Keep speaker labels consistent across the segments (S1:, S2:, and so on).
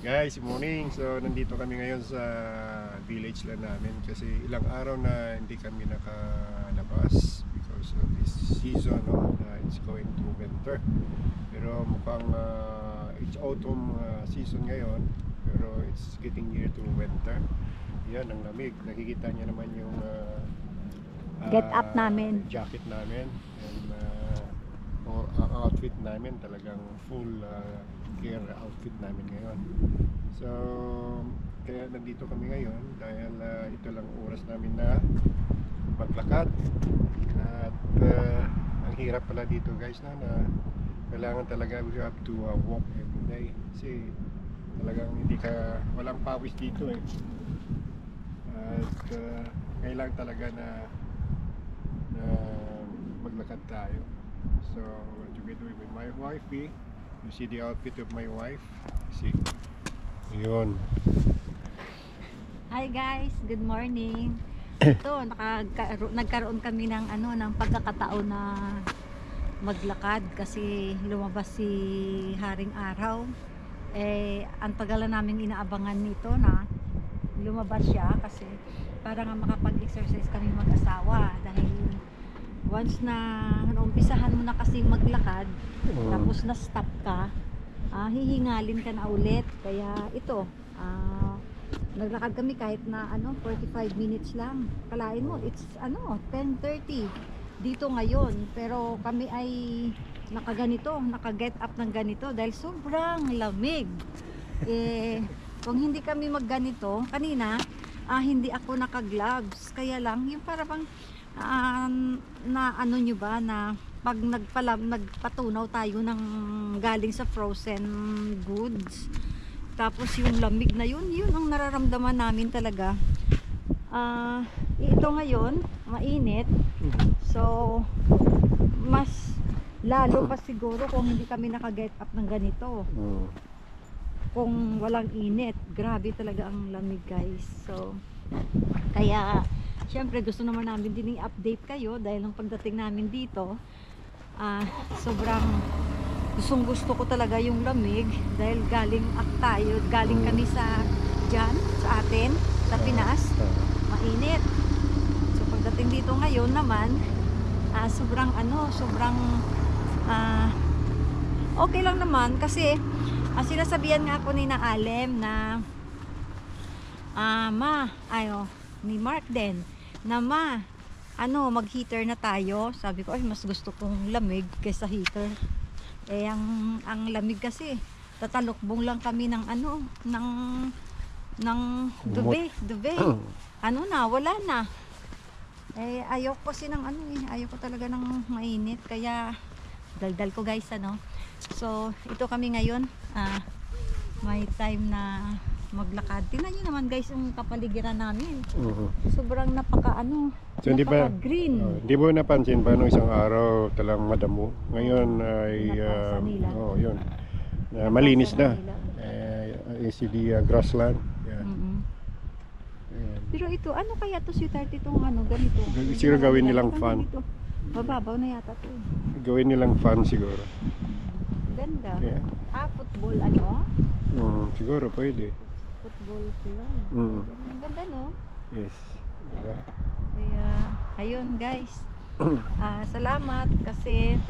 S1: Guys, morning. So nandito kami ngayon sa village lang namin kasi ilang araw na hindi kami nakalabas because of this season, no? It's going to winter. Pero mukhang it's autumn season ngayon, pero it's getting near to winter. Yan, ang lamig. Nakikita niyo naman yung
S2: Get up namin.
S1: jacket namin and ang outfit namin talagang full gear outfit namin ngayon. So kaya nandito kami ngayon dahil ito lang oras namin na maglakad at ang hirap pala dito guys na kailangan talaga we have to walk every day kasi talagang walang pawis dito eh at kailangan talaga na maglakad tayo. So together with my wifey, you see the outfit of my wife. See, yun.
S2: Hi guys, good morning. Ito, nagkaroon kami ng ng pagkakataon na maglakad kasi lumabas si Haring Araw. Ang tagal na namin inaabangan nito na lumabas siya kasi para nga makapag-exercise kami mag-asawa dahil once na naumpisahan mo na kasi maglakad tapos na stop ka, hihingalin ka na ulit. Kaya ito, naglakad kami kahit na 45 minutes lang. Kalain mo it's 10:30 dito ngayon, pero kami ay naka-get up ng ganito dahil sobrang lamig. Kung hindi kami magganito kanina, hindi ako naka-gloves, kaya lang yung para bang na nyo ba na pag nagpatunaw tayo ng galing sa frozen goods tapos yung lamig na yun ang nararamdaman namin talaga. Ito ngayon mainit, so mas lalo pa siguro kung hindi kami naka-get up ng ganito. Kung walang init, grabe talaga ang lamig guys. So kaya syempre gusto naman namin din i-update kayo dahil nung pagdating namin dito, sobrang gusto ko talaga yung lamig dahil galing kami sa atin sa Pinas, mainit. So pagdating dito ngayon naman, sobrang okay lang naman kasi sinasabihan nga ako ni Alem na ni Mark din na mag heater na tayo. Sabi ko ay mas gusto kong lamig kaysa heater. Ang lamig kasi tatalokbong lang kami ng duve wala na. Ayaw ko kasi ng ayaw ko talaga ng mainit, kaya daldal ko guys So ito kami ngayon, may time na maglakad. Tingnan nyo naman guys yung kapaligiran namin. Sobrang
S1: so,
S2: green.
S1: Hindi mo napansin ba nung isang araw talang madamo? Ngayon ay yun. Malinis na. The grassland. Yeah.
S2: Pero ito, kaya to sweetheart itong ganito?
S1: Siguro gawin nilang fun.
S2: Mababaw na yata to.
S1: Gawin nilang fun siguro.
S2: Ganda.
S1: Yeah.
S2: Football
S1: siguro pwede.
S2: Football sila. Ganda no?
S1: Yes. Diba?
S2: Kaya ayun guys. Salamat kasi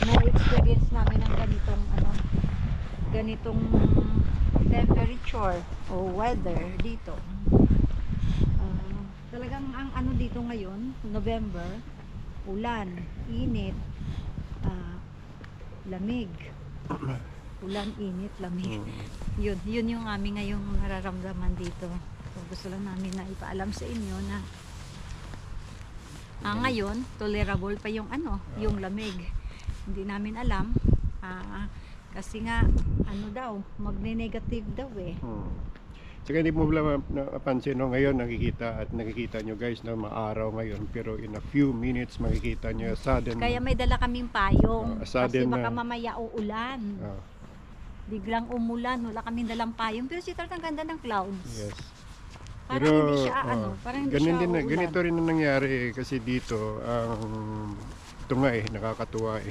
S2: na-experience namin ng ganitong temperature o weather dito. Talagang ang dito ngayon, November, ulan, init, lamig. Ulan, init, lamig. Yun yung aming ngayong nararamdaman dito. So, gusto lang namin na ipaalam sa inyo na ngayon tolerable pa yung yung lamig. Hindi namin alam kasi nga magne-negative daw eh.
S1: Saka hindi mo lang napansin ngayon nakikita nyo guys na maaraw ngayon, pero in a few minutes makikita nyo sudden.
S2: Kaya may dala kaming payong kasi baka
S1: na,
S2: mamaya uulan. Biglang umulan, wala kaming dalang payong, pero ang ganda ng clouds.
S1: Yes.
S2: Parang
S1: pero,
S2: hindi siya parang hindi siya uulan.
S1: Ganito rin ang nangyari kasi dito ito nga nakakatuwa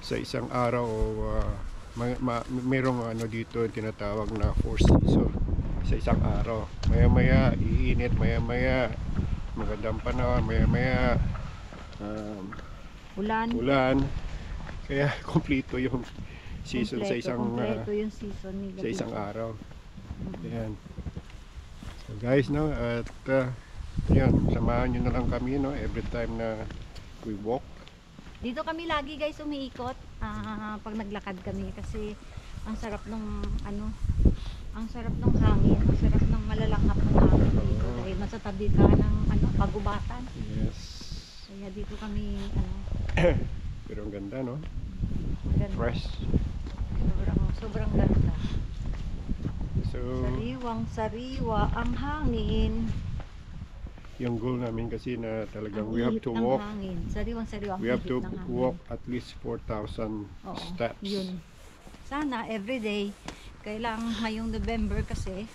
S1: sa isang araw merong ano dito tinatawag na 4 season sa isang araw. Maya-maya iinit, maya-maya magandang panahon, maya-maya ulan. Kaya kompleto yung season sa isang
S2: kompleto yung season nila
S1: sa isang
S2: dito.
S1: araw. Ayan. So guys, no, at yan, samahan nyo na lang kami, no, every time na we walk.
S2: Dito kami lagi guys umiikot pag naglakad kami kasi ang sarap ng ano, ang sarap ng hangin, ang sarap ng malalanghap ng hangin dito dahil nasa tabi ka ng ano, kagubatan.
S1: Yes.
S2: Kaya dito kami ano,
S1: Pero ang ganda, no?
S2: maganda.
S1: Fresh.
S2: Sobrang ganda.
S1: So,
S2: Sariwang sariwa ang hangin.
S1: yung goal namin kasi na talagang
S2: Ang
S1: we have
S2: ihip
S1: to
S2: ng
S1: walk.
S2: hangin. Sariwang sariwa ang
S1: We have
S2: ihip
S1: to
S2: ng hangin.
S1: walk at least 4,000
S2: Oo,
S1: steps.
S2: yun. Sana everyday. Kailangan ngayong November kasi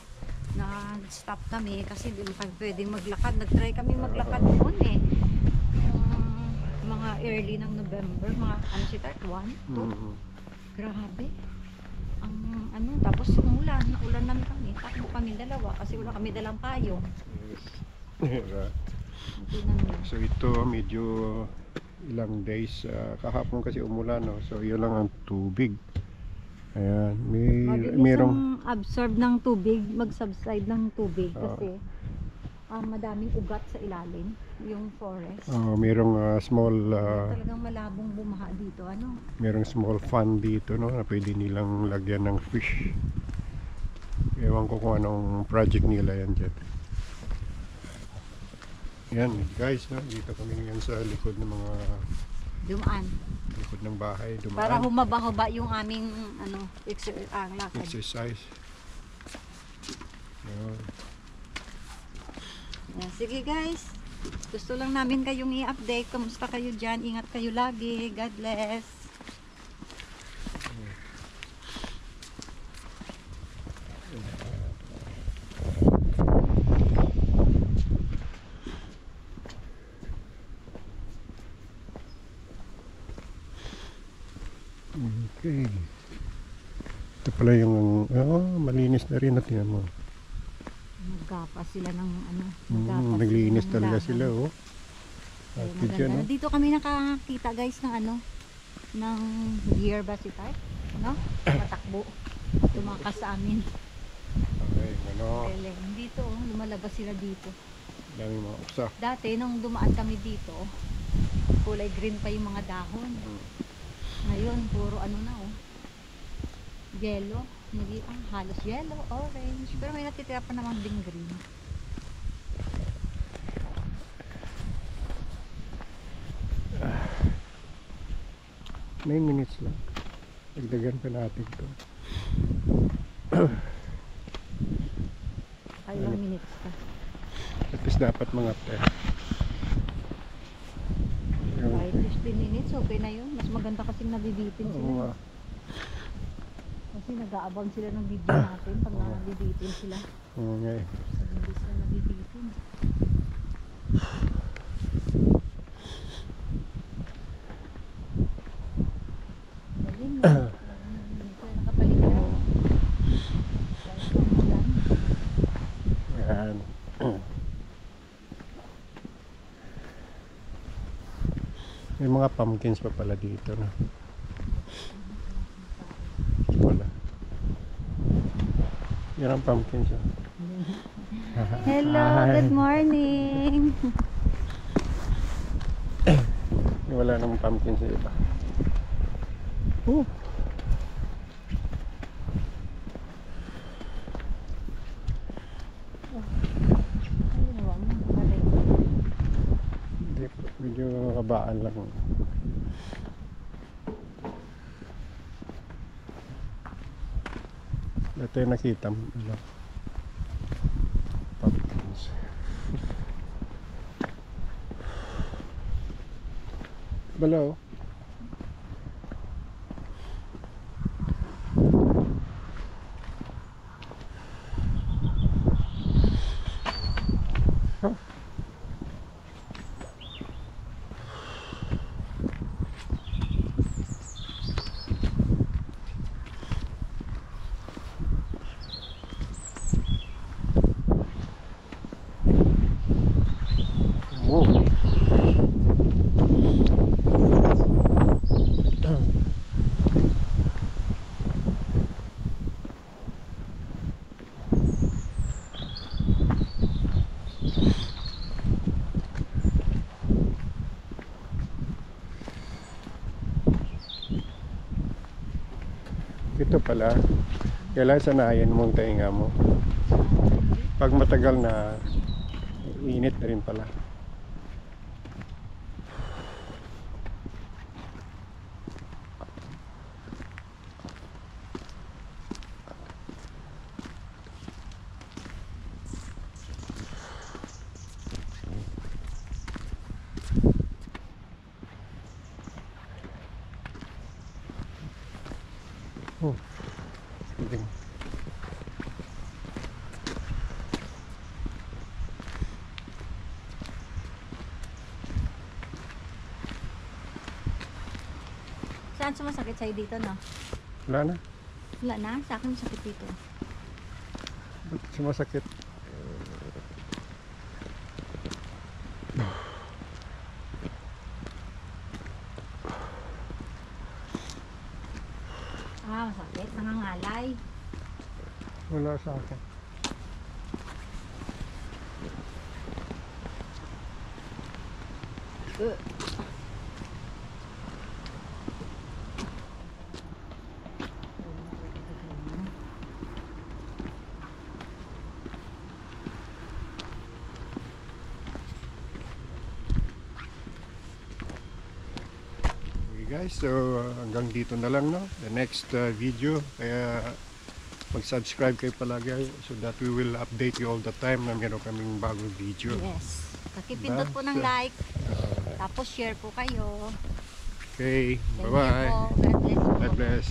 S2: nag-stop kami kasi di pa pwedeng maglakad. Nag-try kami maglakad noon eh. Mga early ng November, mga ano si 1, 2.
S1: Mhm.
S2: Grabe. Ang ano, tapos umulan, naulan naman kami. Takbo kami dalawa kasi wala kami dalang payong.
S1: Yes.
S2: Tingnan mo.
S1: So ito medyo ilang days kahapon kasi umulan, no? So yun lang ang tubig. Ayan,
S2: Mabilis
S1: merong
S2: ang absorb ng tubig, mag-subside ng tubig
S1: Oo.
S2: kasi madaming ugat sa ilalim, yung forest.
S1: merong small
S2: Talagang malabong bumaha dito, ano?
S1: merong small fund dito, no, na pwede nilang lagyan ng fish. Ewan ko kung anong project nila yan dyan. Yan guys, no? Dito kami ngayon sa likod ng mga
S2: Dumaan.
S1: likod ng bahay,
S2: Para
S1: dumaan,
S2: humaba-haba yung aming ano, lakad.
S1: exercise. Yun.
S2: Yan, sige guys. Gusto lang namin kayong i-update. Kamusta kayo dyan? Ingat kayo lagi. God bless.
S1: Okay. Ito pala yung malinis na rin, natin mo.
S2: Nagkapa sila ng ano.
S1: Naglinis
S2: ng
S1: talaga
S2: dahon.
S1: sila, oh.
S2: Kaya
S1: At
S2: maganda.
S1: dyan, no?
S2: Dito kami nakakita guys ng ano, ng deer ba si type? No? Matakbo. Tumakas sa amin.
S1: Okay, ano,
S2: Galing. Dito, lumalabas sila dito.
S1: dami mga uksa.
S2: Dati, nung dumaan kami dito, kulay green pa yung mga dahon. Ngayon, puro ano na oh. Yellow. Halos yellow, orange. Pero may natitira pa naman ding green.
S1: 9 minutes lang. Dagdagan pa natin to.
S2: 5 minutes pa.
S1: At least dapat mga 10.
S2: Kahit 15 minutes, okay na yun. Mas maganda kasing nabibitin
S1: Oo
S2: sila.
S1: nga.
S2: Kasi nag-aabang sila ng video natin pag nabibitin sila.
S1: Oo nga eh.
S2: Pag hindi sila nabibitin. Galing no? Kaya nakapaligiran. Kahit mamulan.
S1: Yan. May mga pumpkins pa pala dito, no? Wala. Yan ang pumpkins, oh.
S2: Hello,
S1: Hi.
S2: good morning.
S1: Wala namang pumpkin sa iba.
S2: Ayun, wag mo, galing.
S1: Hindi, medyo kabaan lang. Ito yung nakita mo, ano, pumpkins. Balaw. Ito pala, kailangan sanayin mo ang tainga mo. Pag matagal na, init na rin pala. Oh, galing.
S2: Saan sumasakit sa'yo dito, no?
S1: Wala na.
S2: Wala na, sa akin sakit dito.
S1: Ba't sumasakit?
S2: Ah, masakit. Nangangalay.
S1: Wala sa akin. Okay guys, so hanggang dito na lang, no? The next video, kaya mag-subscribe kayo palagi so that we will update you all the time na meron kaming bagong video.
S2: Yes. Pakipindot po ng like. Tapos share po kayo.
S1: Okay,
S2: Thank you
S1: bye-bye.
S2: po. God bless po.
S1: God bless.